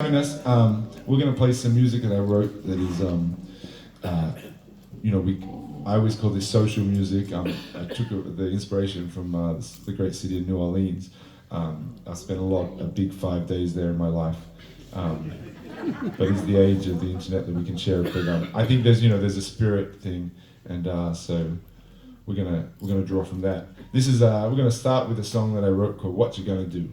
Joining us. We're gonna play some music that I wrote that is, I always call this social music. I took the inspiration from the great city of New Orleans. I spent a big 5 days there in my life. But it's the age of the internet that we can share it. But I think there's a spirit thing, and so we're gonna draw from that. This is we're gonna start with a song that I wrote called "What You Gonna Do."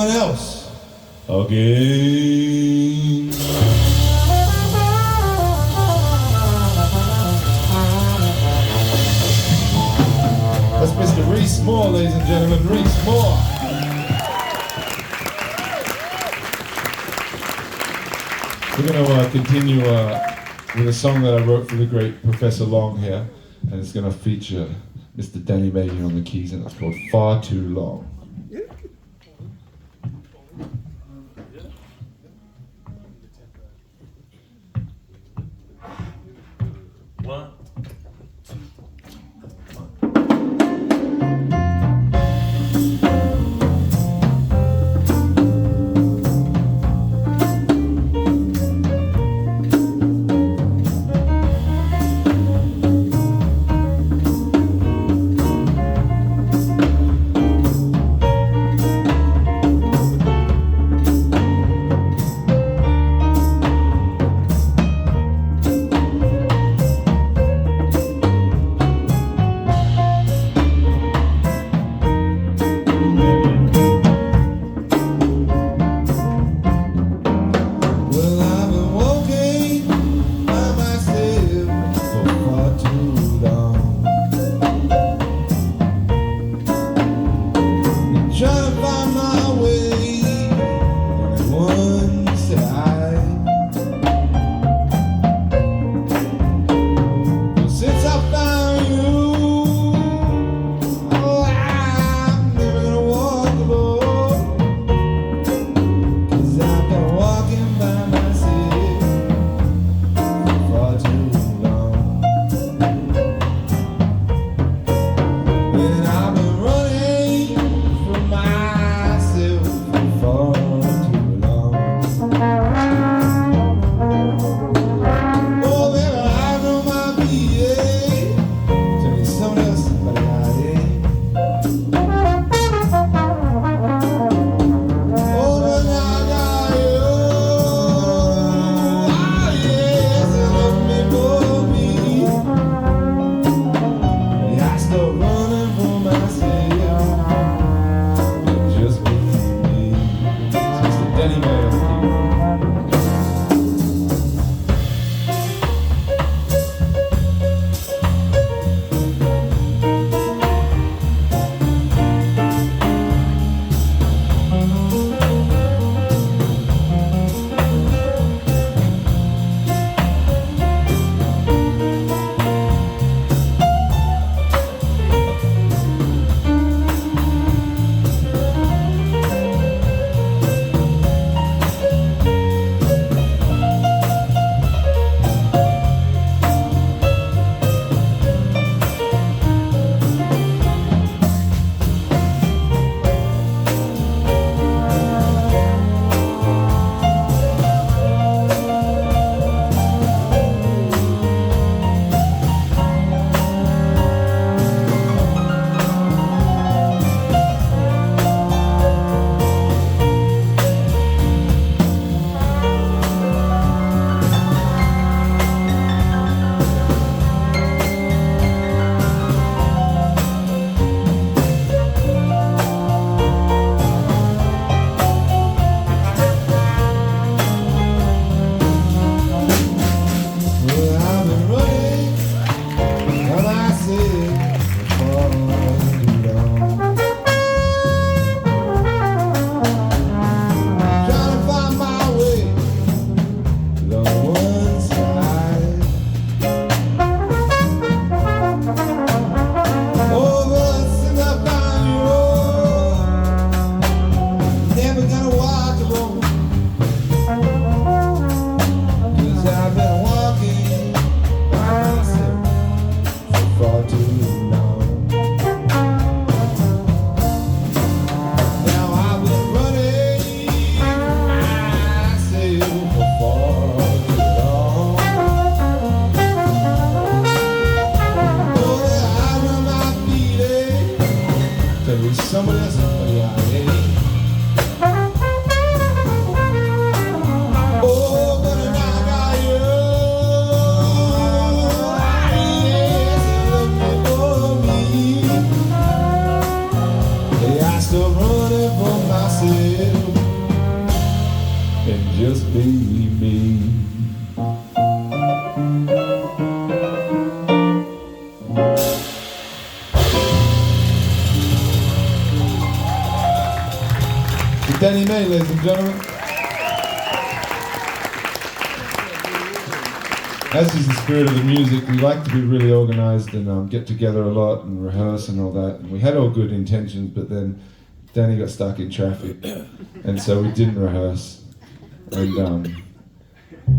someone else again. That's Mr. Reese Moore, ladies and gentlemen, Reese Moore. We're going to continue with a song that I wrote for the great Professor Longhair, and it's going to feature Mr. Danny Mayhew on the keys, and it's called Far Too Long. One. Still running for myself. May, ladies and gentlemen. As is the spirit of the music, we like to be really organised and get together a lot and rehearse and all that. And we had all good intentions, but then Danny got stuck in traffic, and so we didn't rehearse. And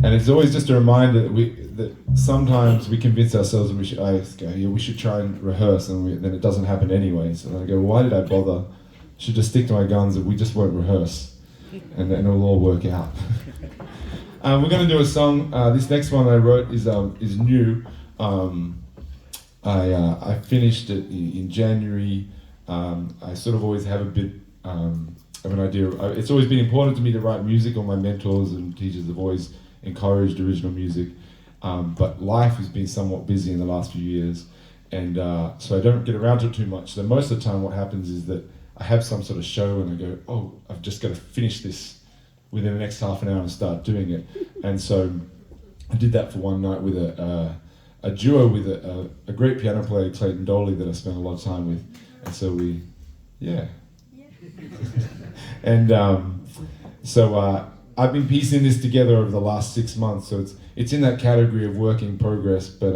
it's always just a reminder that sometimes we convince ourselves that we should try and rehearse, and then it doesn't happen anyway. So I go, why did I bother? Should just stick to my guns and we just won't rehearse, and it'll all work out. We're going to do a song. This next one I wrote is new. I finished it in January. I sort of always have a bit of an idea. It's always been important to me to write music. All my mentors and teachers have always encouraged original music, but life has been somewhat busy in the last few years, and so I don't get around to it too much. So most of the time what happens is that I have some sort of show and I go, oh, I've just got to finish this within the next half an hour and start doing it. And so I did that for one night with a duo with a great piano player, Clayton Doley, that I spent a lot of time with. And so and so I've been piecing this together over the last 6 months, so it's in that category of work in progress, but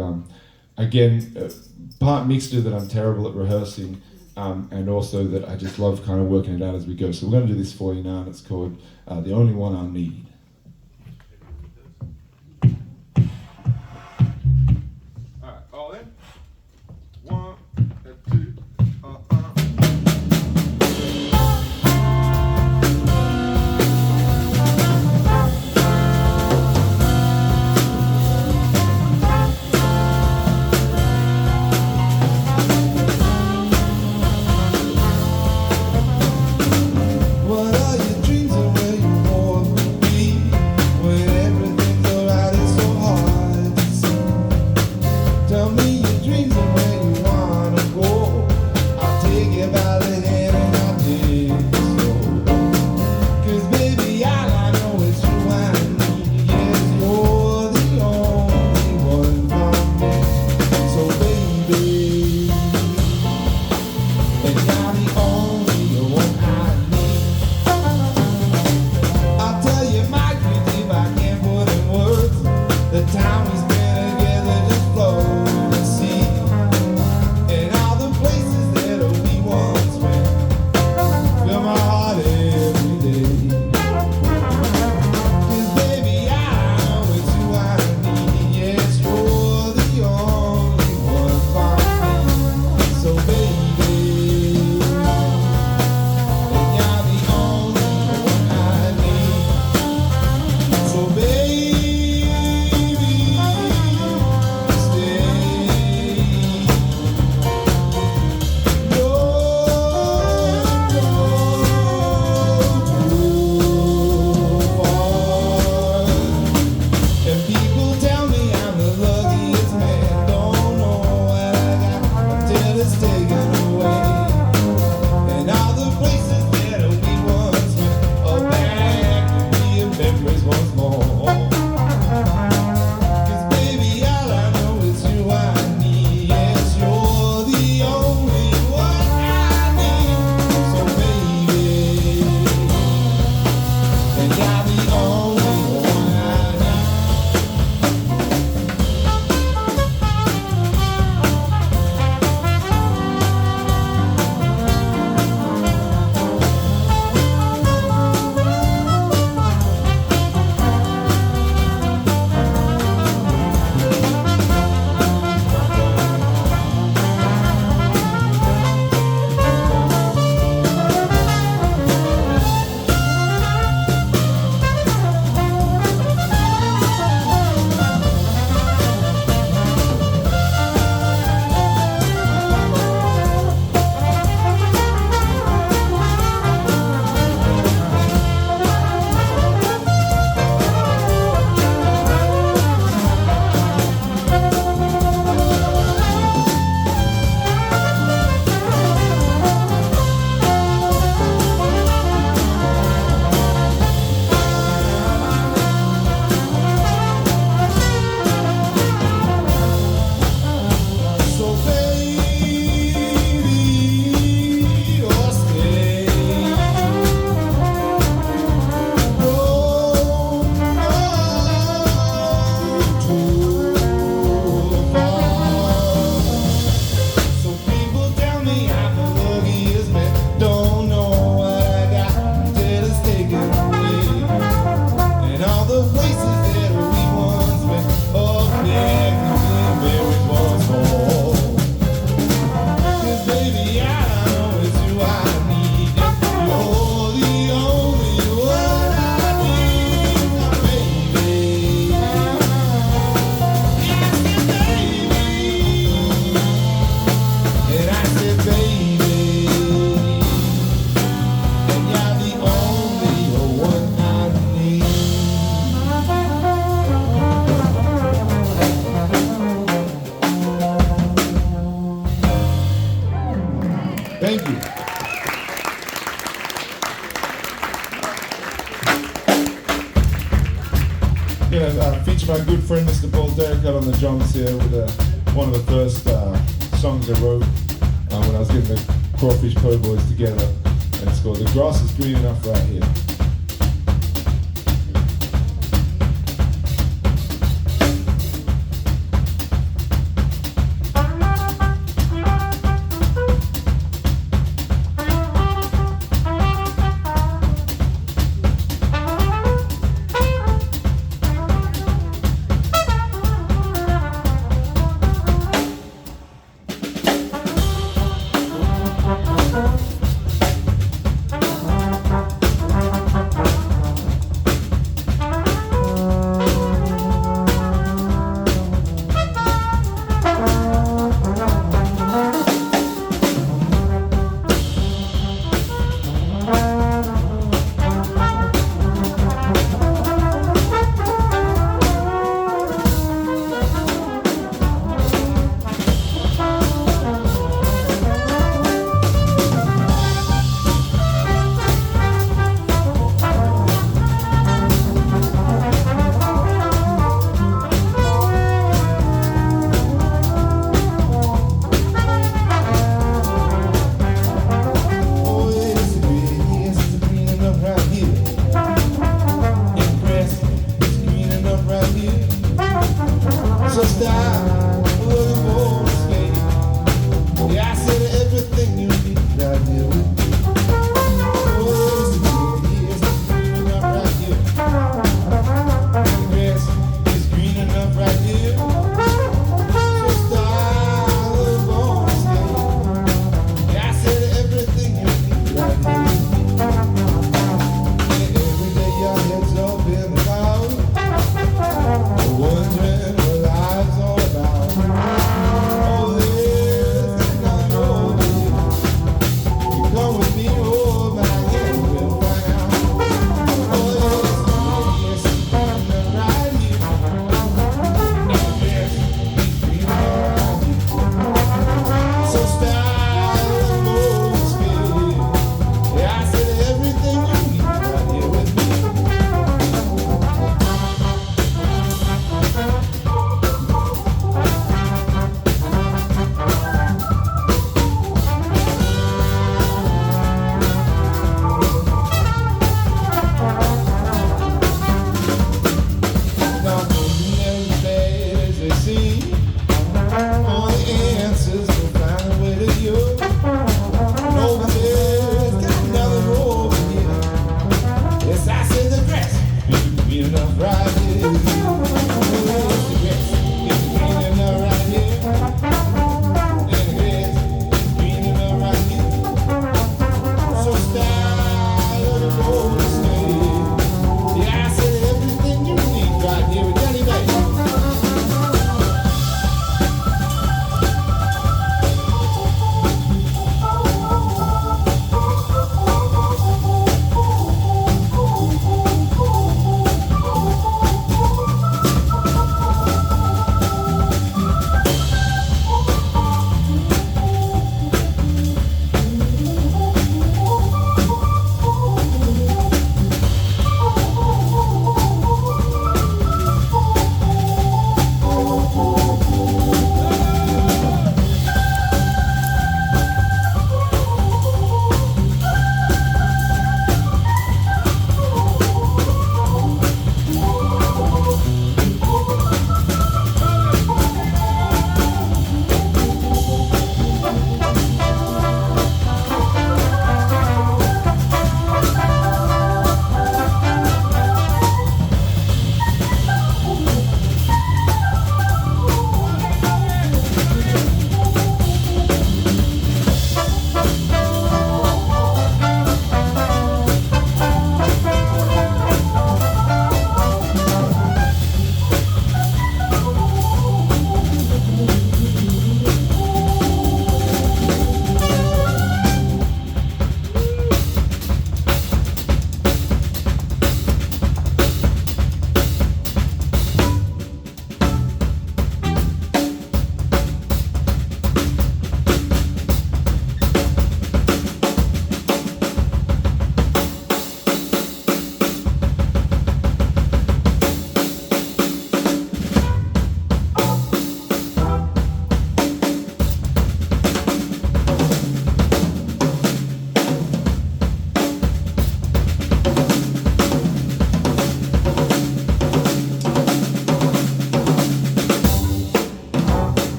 again, part mixture that I'm terrible at rehearsing, and also that I just love kind of working it out as we go. So we're going to do this for you now, and it's called The Only One I Need. All right, all in. 1, 2, What are your dreams and where you want to be? Thank you. Feature my good friend Mr. Paul Derrickott on the drums here with one of the first songs I wrote when I was getting the Crawfish Po Boys together. And it's called The Grass is Green Enough Right Here.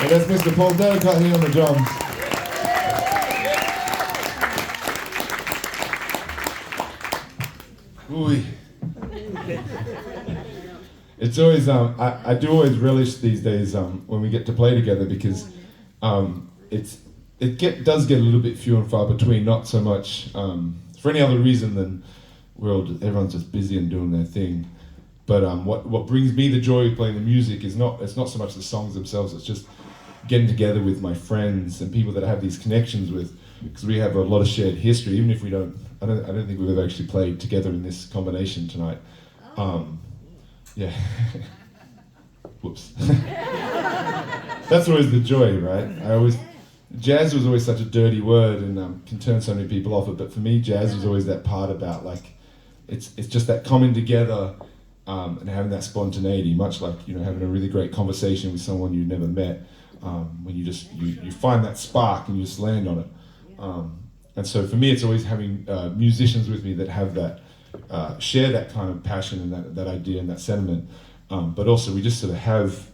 And that's Mr. Paul Delicott here on the drums. Ooh. It's always I do always relish these days when we get to play together because does get a little bit few and far between. Not so much for any other reason than everyone's just busy and doing their thing. But what brings me the joy of playing the music is not so much the songs themselves. It's just getting together with my friends and people that I have these connections with, because we have a lot of shared history. Even if we don't, I don't think we've ever actually played together in this combination tonight. Yeah. Whoops. That's always the joy, right? Jazz was always such a dirty word and can turn so many people off it. But for me, jazz was always that part about it's just that coming together and having that spontaneity, much like having a really great conversation with someone you've never met. When you find that spark and you just land on it. And so for me, it's always having musicians with me that have that. Share that kind of passion and that idea and that sentiment, but also we just sort of have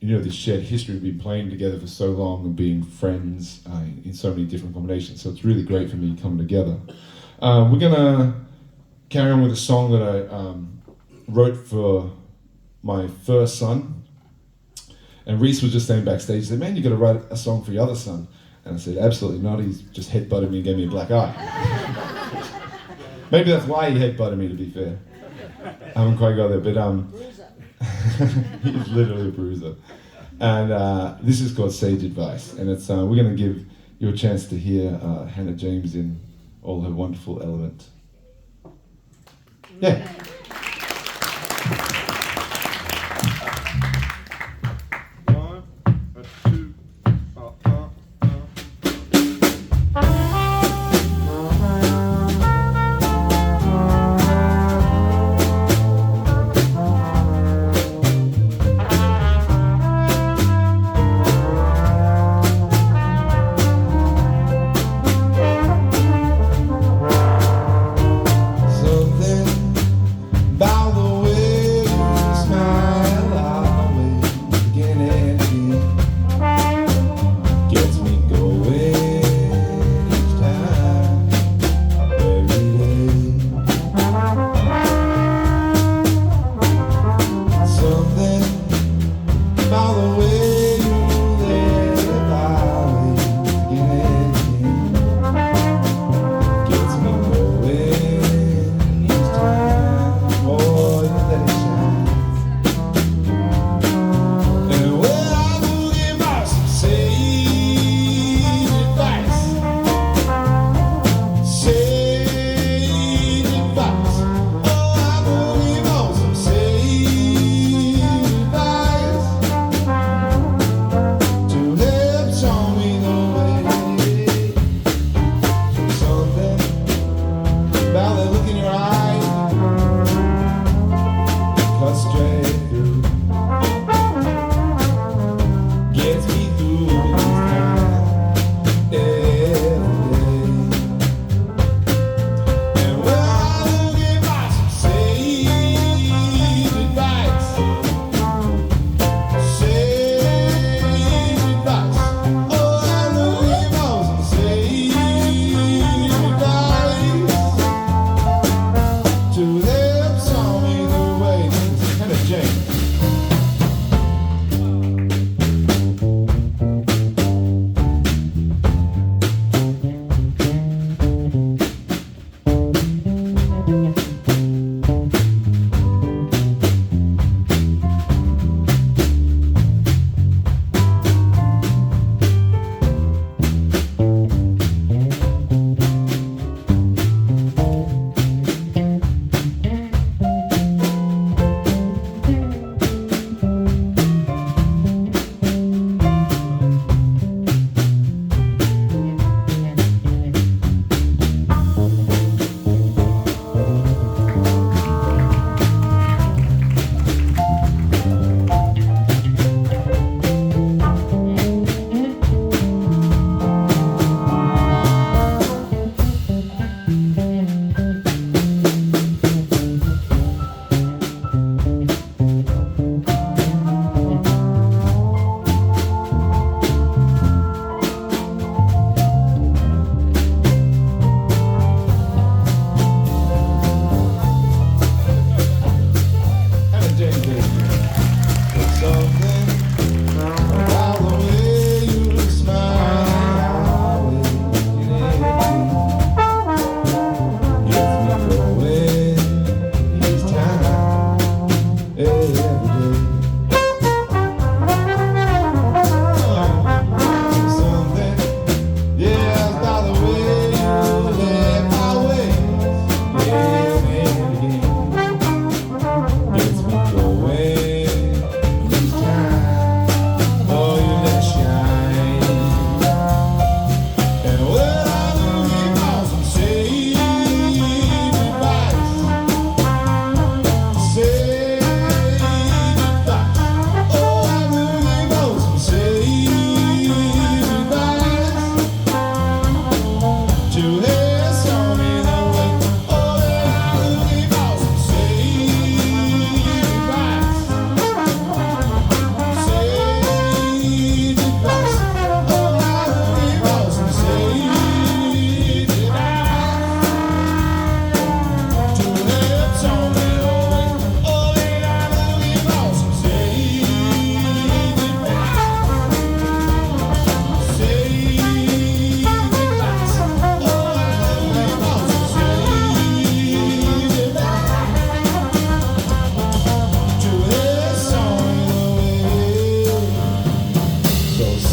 this shared history of being playing together for so long and being friends in so many different combinations. So it's really great for me coming together. We're gonna carry on with a song that I wrote for my first son, and Reese was just saying backstage, he said, "Man, you got to write a song for your other son." And I said, "Absolutely not. He's just headbutted me and gave me a black eye." Maybe that's why he headbutted me, to be fair. I haven't quite got there, but he's literally a bruiser. And this is called Sage Advice, and it's we're going to give you a chance to hear Hannah James in all her wonderful element. Yeah. One, two,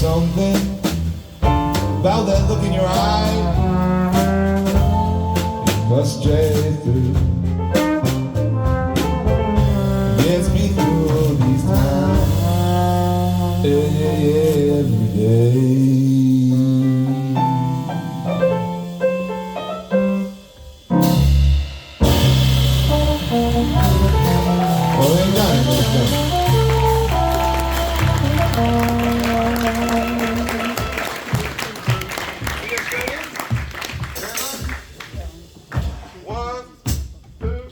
something about that look in your eye. It cuts straight through, gets me through these times. Yeah, yeah, yeah, every day. Oh, ain't got it, ain't got it. One, two,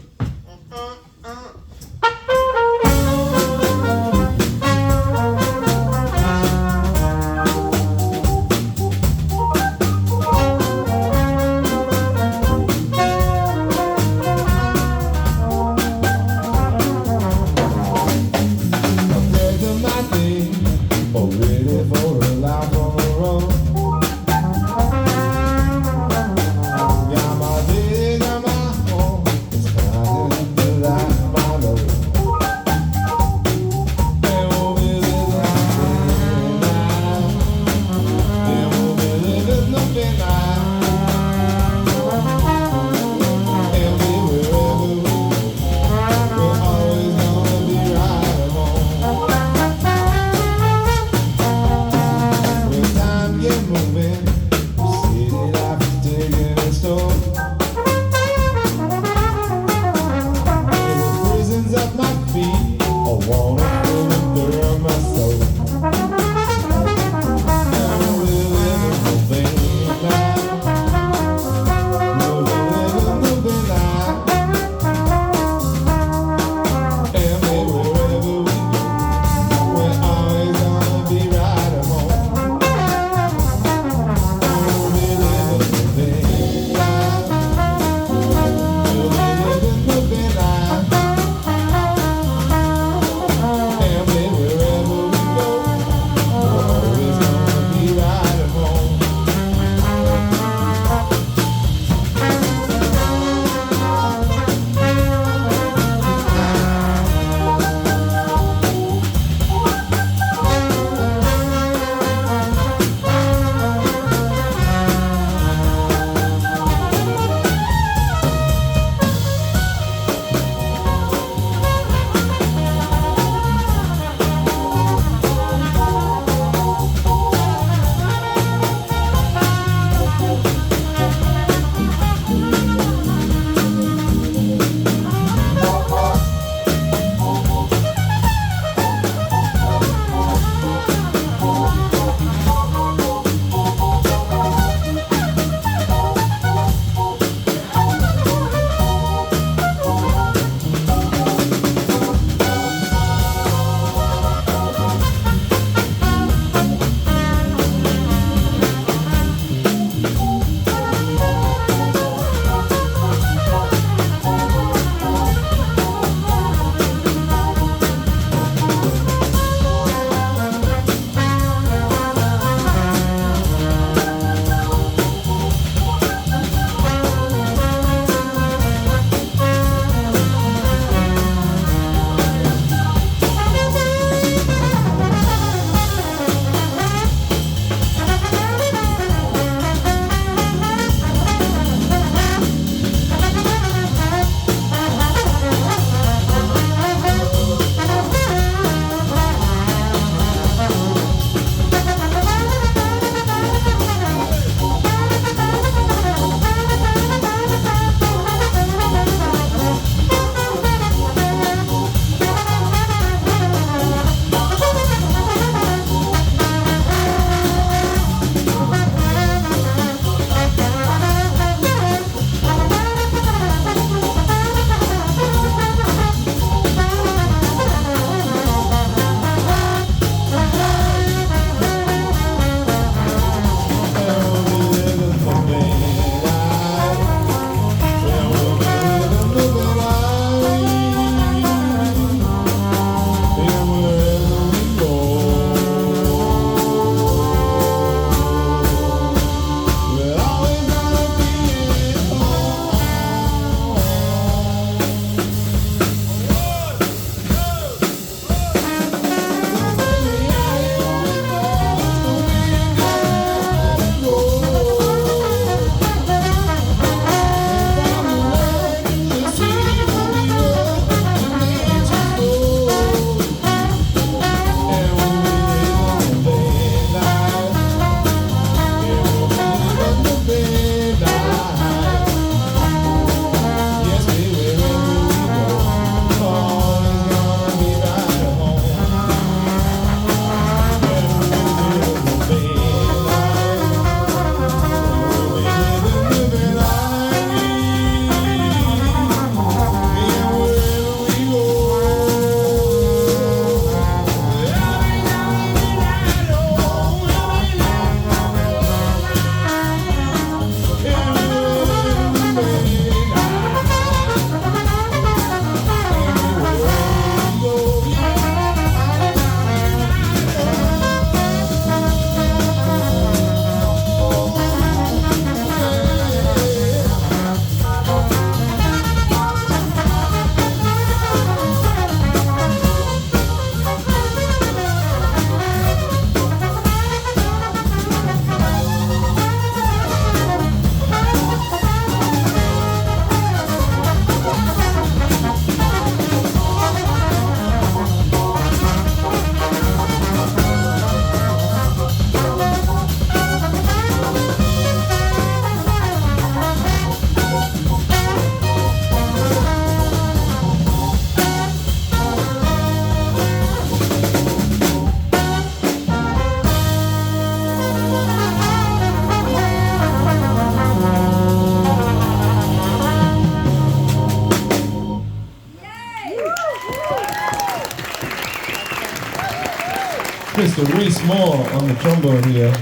Mr. Reese Moore on the trombone here.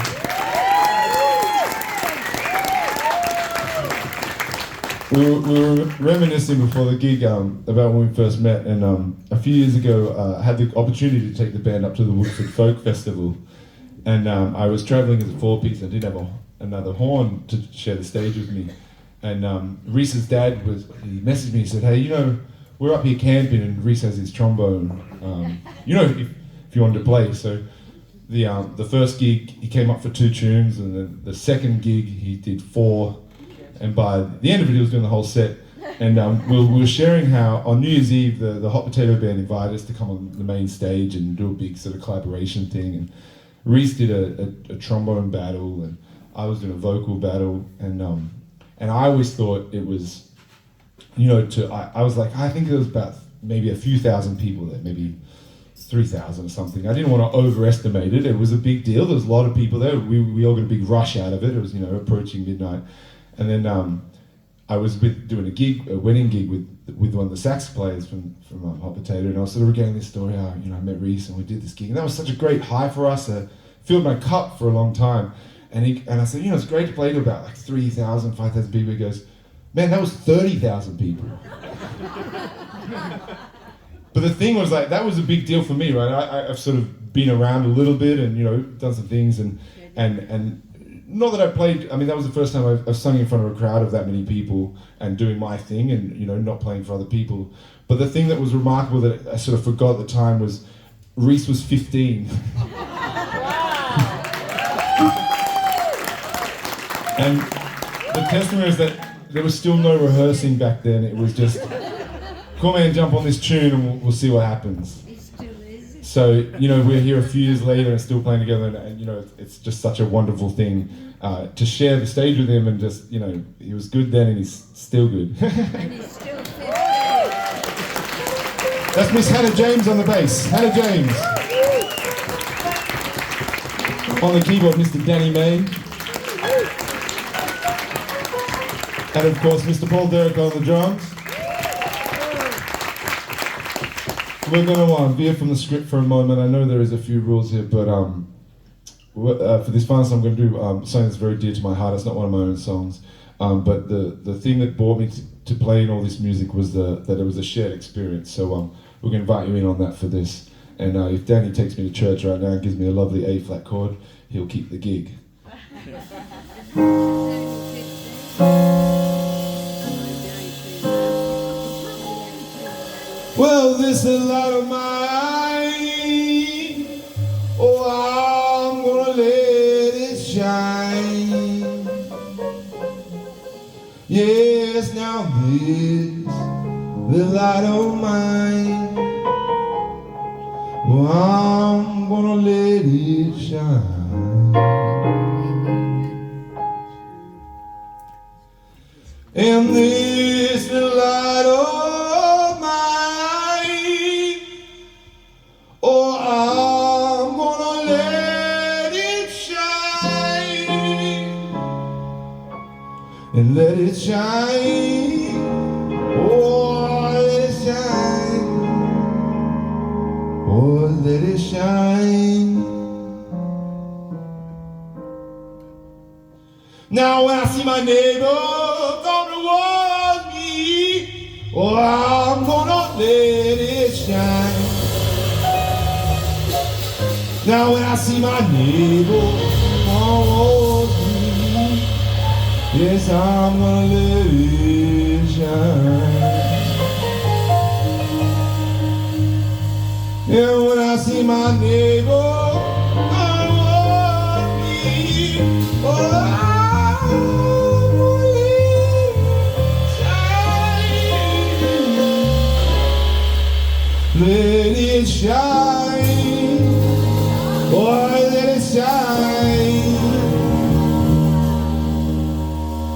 We were reminiscing before the gig about when we first met, and a few years ago I had the opportunity to take the band up to the Woodford Folk Festival, and I was travelling as a four-piece. I didn't have another horn to share the stage with me, and Reese's dad he messaged me, he said, hey, you know, we're up here camping and Reese has his trombone, you know, if you wanted to play. So the first gig he came up for 2 tunes, and then the second gig he did 4. And by the end of it, he was doing the whole set. And we were sharing how on New Year's Eve, the Hot Potato Band invited us to come on the main stage and do a big sort of collaboration thing. And Reese did a trombone battle, and I was doing a vocal battle. And I always thought it was, you know, I was like, I think there was about maybe a few thousand people there, maybe 3,000 or something. I didn't want to overestimate it. It was a big deal. There was a lot of people there. We all got a big rush out of it. It was, you know, approaching midnight. And then I was doing a wedding gig with one of the sax players from Hot Potato, and I was sort of regaling this story how, you know, I met Reese and we did this gig, and that was such a great high for us. Filled my cup for a long time, and I said, you know, it's great to play to about like 3,000, 5,000 people. He goes, man, that was 30,000 people. But the thing was, like, that was a big deal for me, right? I've sort of been around a little bit and, you know, done some things and not that I played, I mean, that was the first time I've sung in front of a crowd of that many people and doing my thing and, you know, not playing for other people. But the thing that was remarkable that I sort of forgot at the time was Reese was 15. And the testimony is that there was still no rehearsing back then. It was just, come man, jump on this tune and we'll see what happens. So, you know, we're here a few years later and still playing together, and you know, it's just such a wonderful thing to share the stage with him, and just, you know, he was good then and he's still good. And he's still 15. That's Miss Hannah James on the bass. Hannah James. On the keyboard, Mr. Danny May. And of course, Mr. Paul Derrick on the drums. We're going to veer from the script for a moment. I know there is a few rules here, but for this final song, I'm going to do something that's very dear to my heart. It's not one of my own songs, but the thing that brought me to playing all this music was that it was a shared experience. So we're going to invite you in on that for this. And if Danny takes me to church right now and gives me a lovely A-flat chord, he'll keep the gig. Well, this is a lot of mine. Oh, I'm gonna let it shine. Yes, now this the light of mine. Oh, I'm gonna let it shine. And this the light of and let it shine, oh, let it shine, oh, let it shine. Now when I see my neighbor come towards me, oh, I'm gonna let it shine. Now when I see my neighbor come towards me, yes, I'm gonna let it shine. And when I see my neighbor come toward me, oh, I'm gonna let it shine. Let it shine. Oh, let it shine.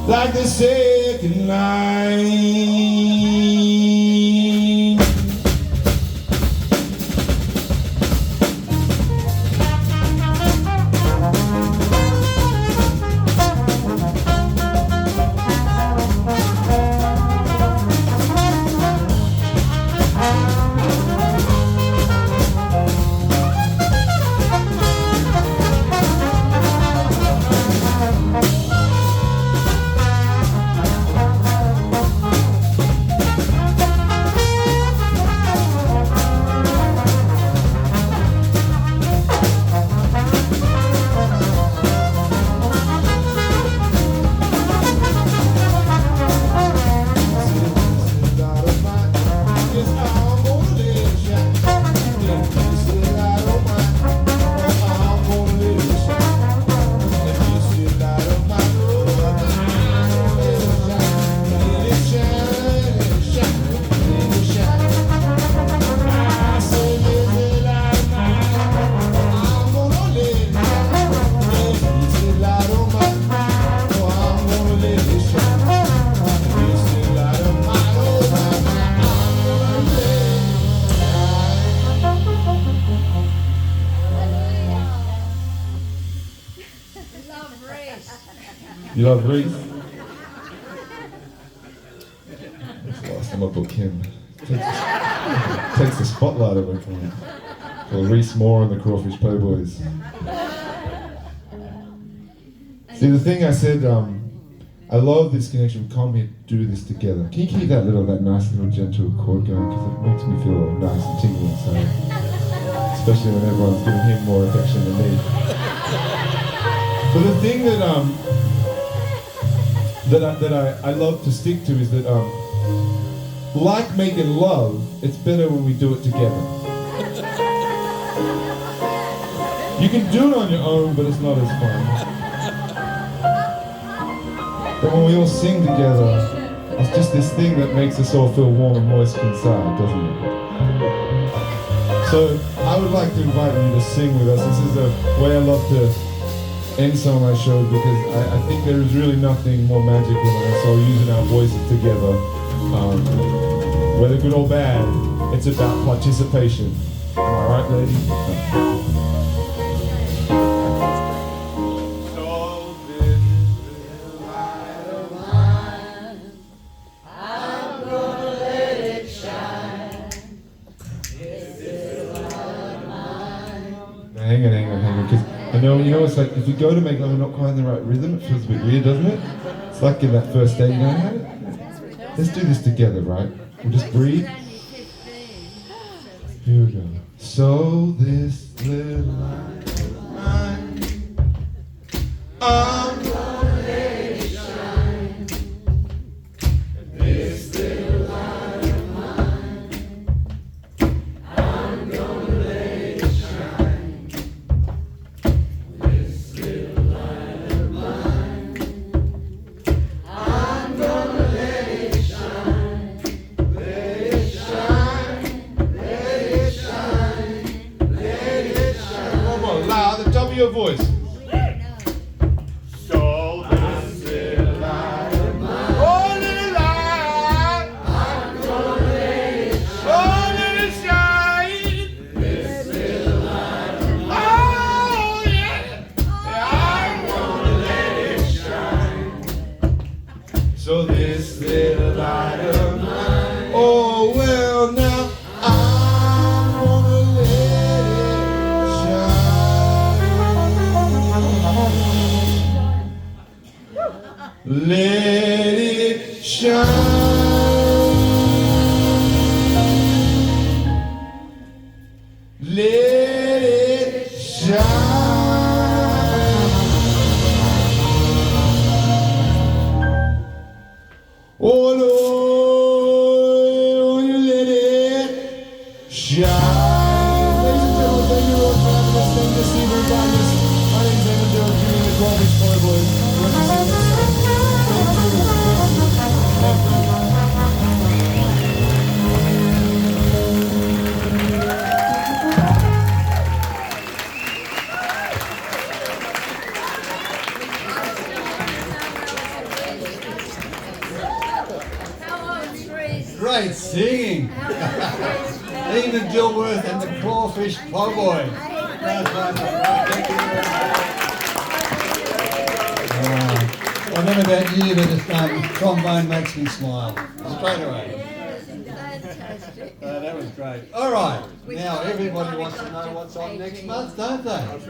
Like the second line. You love Reese? That's the last time I book him. Takes the spotlight away from him. For Reese Moore and the Crawfish Playboys. See, the thing I said, I love this connection. We come here to do this together. Can you keep that nice little gentle chord going? Because it makes me feel nice and tingly inside. Especially when everyone's giving him more affection than me. But the thing that I love to stick to is that, like making love, it's better when we do it together. You can do it on your own, but it's not as fun. But when we all sing together, it's just this thing that makes us all feel warm and moist inside, doesn't it? So I would like to invite you to sing with us. This is a way I love to end some of my shows because I think there is really nothing more magical than us all using our voices together. Whether good or bad, it's about participation. Am I right, ladies? Hang on, because I know, it's like if you go to make love and not quite in the right rhythm, it feels a bit weird, doesn't it? It's like in that first date, let's do this together, right? We'll just breathe. Here we go. So this little light of mine, I'm gonna let it shine. This little light of mine, I'm gonna let it shine. This little light of mine, I'm gonna let it shine. Let it shine, let it shine, let it shine. One more, loud, at the top of your voice. So this little light of mine, oh little light, I'm gonna let it shine. Oh let it shine. This little light of mine, oh yeah, I'm gonna let it shine. So this little light of mine, oh well now I'm gonna let it shine. Let it shine. Let it shine. Oh Lord, you let it shine. Ladies and gentlemen, thank you all for having us. Thank you, Stephen Douglas. My name is Evan Jones, Jr., the Crawfish Playboys. We'll see you next time. Great singing. Even Dilworth and the Crawfish Playboys. Thank you very much. I don't know about you, but this trombone makes me smile. Straight away. Fantastic. That was great. All right. Now everybody wants to know what's on next month, don't they?